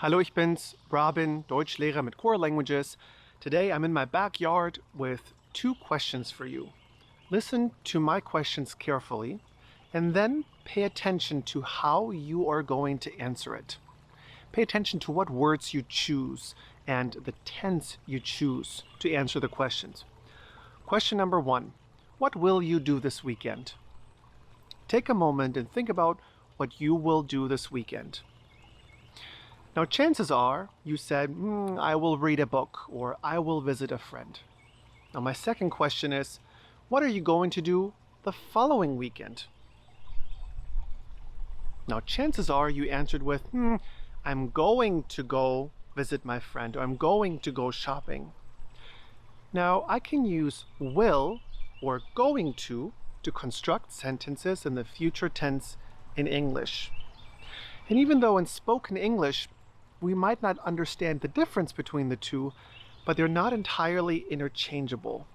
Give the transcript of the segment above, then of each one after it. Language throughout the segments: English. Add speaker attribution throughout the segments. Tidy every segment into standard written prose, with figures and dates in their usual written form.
Speaker 1: Hallo, ich bin's, Robin, Deutschlehrer mit Core Languages. Today I'm in my backyard with two questions for you. Listen to my questions carefully and then pay attention to how you are going to answer it. Pay attention to what words you choose and the tense you choose to answer the questions. Question number one, what will you do this weekend? Take a moment and think about what you will do this weekend. Now, chances are you said, I will read a book or I will visit a friend. Now, my second question is, what are you going to do the following weekend? Now, chances are you answered with, I'm going to go visit my friend or I'm going to go shopping. Now, I can use will or going to construct sentences in the future tense in English. And even though in spoken English, we might not understand the difference between the two, but they're not entirely interchangeable.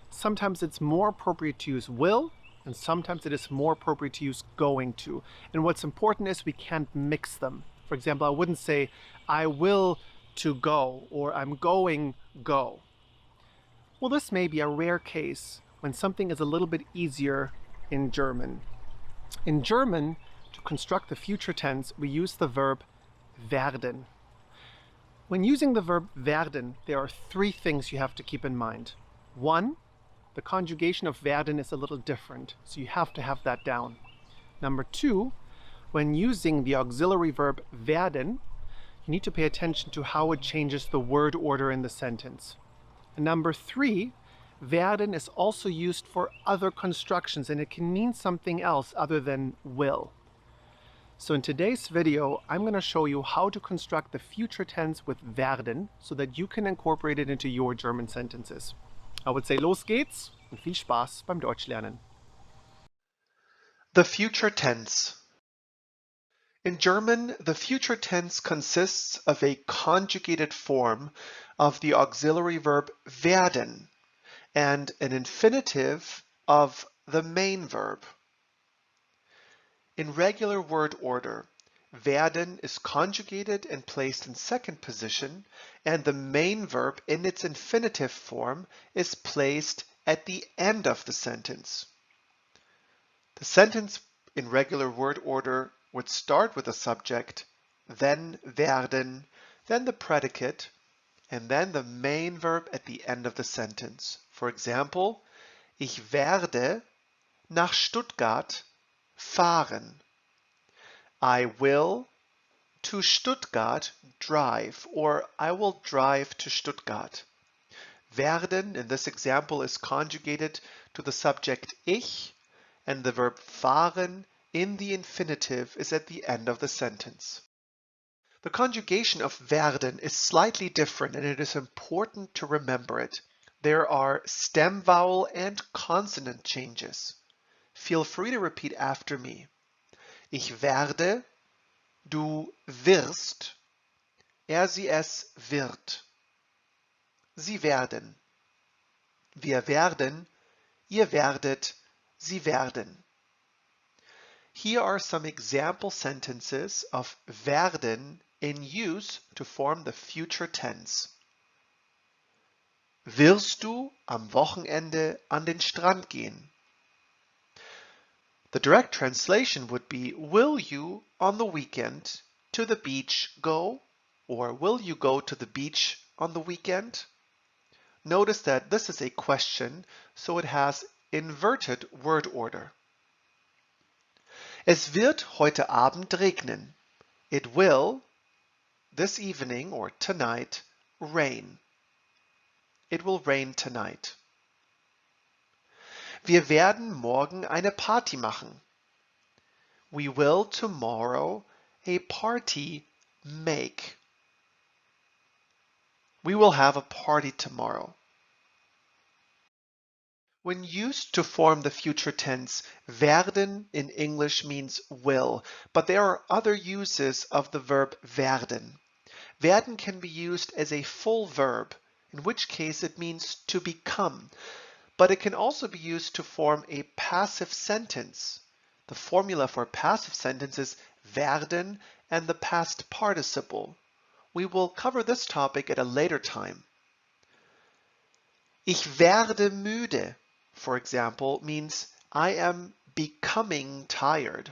Speaker 1: Sometimes it's more appropriate to use will, and sometimes it is more appropriate to use going to. And what's important is we can't mix them. For example, I wouldn't say, I will to go, or I'm going go. Well, this may be a rare case when something is a little bit easier in German. In German, to construct the future tense, we use the verb werden. When using the verb werden, there are three things you have to keep in mind. One, the conjugation of werden is a little different, so you have to have that down. Number two, when using the auxiliary verb werden, you need to pay attention to how it changes the word order in the sentence. And number three, werden is also used for other constructions, and it can mean something else other than will. So in today's video, I'm going to show you how to construct the future tense with werden so that you can incorporate it into your German sentences. I would say los geht's und viel Spaß beim Deutschlernen.
Speaker 2: The future tense. In German, the future tense consists of a conjugated form of the auxiliary verb werden and an infinitive of the main verb. In regular word order, werden is conjugated and placed in second position, and the main verb in its infinitive form is placed at the end of the sentence. The sentence in regular word order would start with the subject, then werden, then the predicate, and then the main verb at the end of the sentence. For example, ich werde nach Stuttgart fahren. I will to Stuttgart drive, or I will drive to Stuttgart. Werden in this example is conjugated to the subject ich, and the verb fahren in the infinitive is at the end of the sentence. The conjugation of werden is slightly different, and it is important to remember it. There are stem vowel and consonant changes. Feel free to repeat after me. Ich werde, du wirst, sie es wird. Sie werden. Wir werden, ihr werdet, sie werden. Here are some example sentences of werden in use to form the future tense. Wirst du am Wochenende an den Strand gehen? The direct translation would be, will you on the weekend to the beach go? Or will you go to the beach on the weekend? Notice that this is a question, so it has inverted word order. Es wird heute Abend regnen. It will, this evening or tonight, rain. It will rain tonight. Wir werden morgen eine Party machen. We will tomorrow a party make. We will have a party tomorrow. When used to form the future tense, werden in English means will, but there are other uses of the verb werden. Werden can be used as a full verb, in which case it means to become, but it can also be used to form a passive sentence. The formula for a passive sentence is werden and the past participle. We will cover this topic at a later time. Ich werde müde, for example, means I am becoming tired.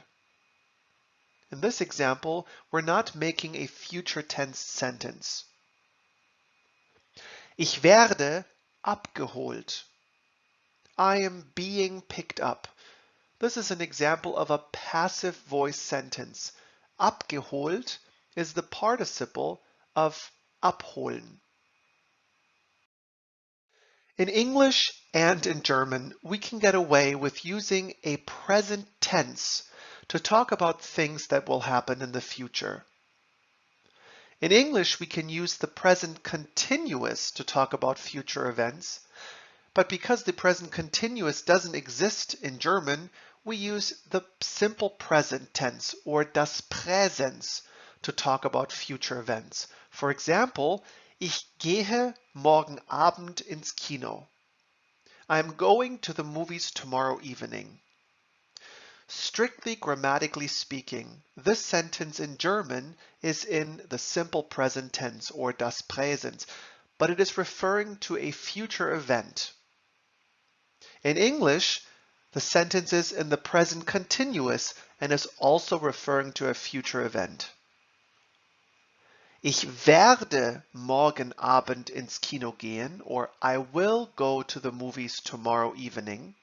Speaker 2: In this example, we're not making a future tense sentence. Ich werde abgeholt. I am being picked up. This is an example of a passive voice sentence. Abgeholt is the participle of abholen. In English and in German, we can get away with using a present tense to talk about things that will happen in the future. In English, we can use the present continuous to talk about future events, but because the present continuous doesn't exist in German, we use the simple present tense or das Präsens to talk about future events. For example, ich gehe morgen Abend ins Kino. I'm going to the movies tomorrow evening. Strictly grammatically speaking, this sentence in German is in the simple present tense or das Präsens, but it is referring to a future event. In English, the sentence is in the present continuous and is also referring to a future event. Ich werde morgen Abend ins Kino gehen, or I will go to the movies tomorrow evening.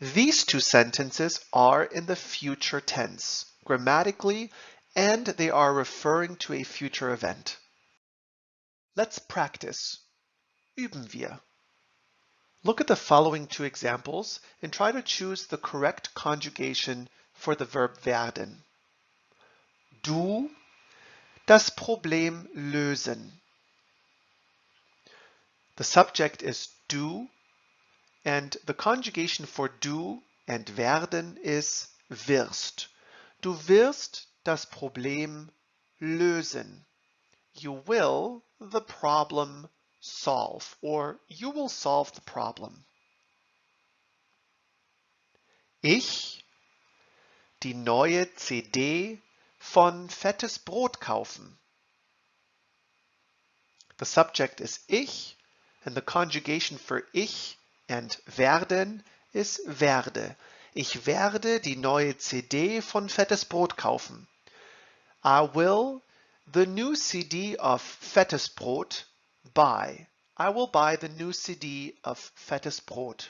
Speaker 2: These two sentences are in the future tense, grammatically, and they are referring to a future event. Let's practice. Üben wir. Look at the following two examples and try to choose the correct conjugation for the verb werden. Du das Problem lösen. The subject is du, and the conjugation for du and werden is wirst. Du wirst das Problem lösen. You will the problem solve, or you will solve the problem. Ich die neue CD von Fettes Brot kaufen. The subject is ich, and the conjugation for ich and werden is werde. Ich werde die neue CD von Fettes Brot kaufen. I will the new CD of Fettes Brot buy. I will buy the new CD of Fettes Brot.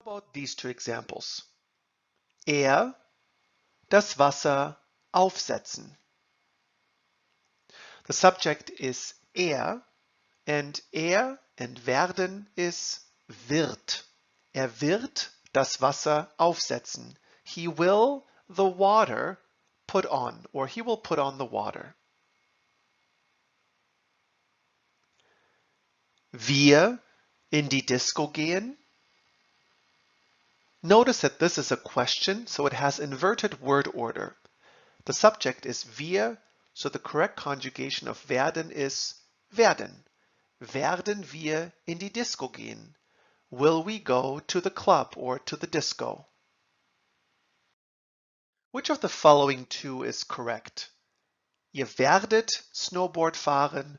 Speaker 2: How about these two examples? Das Wasser aufsetzen. The subject is and werden is wird. Wird das Wasser aufsetzen. He will the water put on, or he will put on the water. Wir in die Disco gehen. Notice that this is a question, so it has inverted word order. The subject is wir, so the correct conjugation of werden is werden. Werden wir in die Disco gehen? Will we go to the club or to the disco? Which of the following two is correct? Ihr werdet Snowboard fahren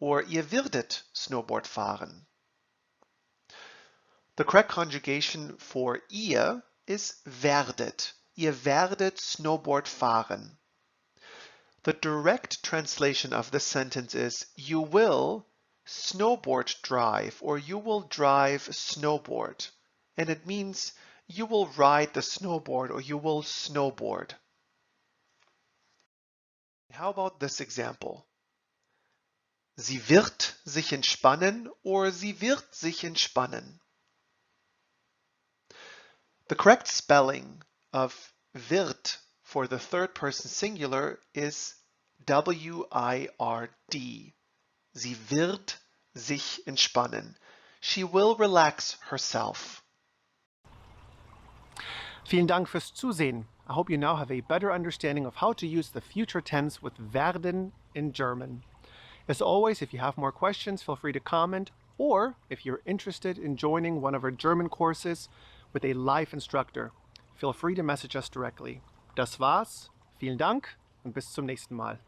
Speaker 2: or ihr würdet Snowboard fahren? The correct conjugation for ihr is werdet. Ihr werdet Snowboard fahren. The direct translation of this sentence is you will snowboard drive, or you will drive snowboard. And it means you will ride the snowboard or you will snowboard. How about this example? Sie wird sich entspannen or sie wird sich entspannen. The correct spelling of wird for the third person singular is W-I-R-D. Sie wird sich entspannen. She will relax herself.
Speaker 1: Vielen Dank fürs Zusehen. I hope you now have a better understanding of how to use the future tense with werden in German. As always, if you have more questions, feel free to comment, or if you're interested in joining one of our German courses with a live instructor, feel free to message us directly. Das war's. Vielen Dank und bis zum nächsten Mal.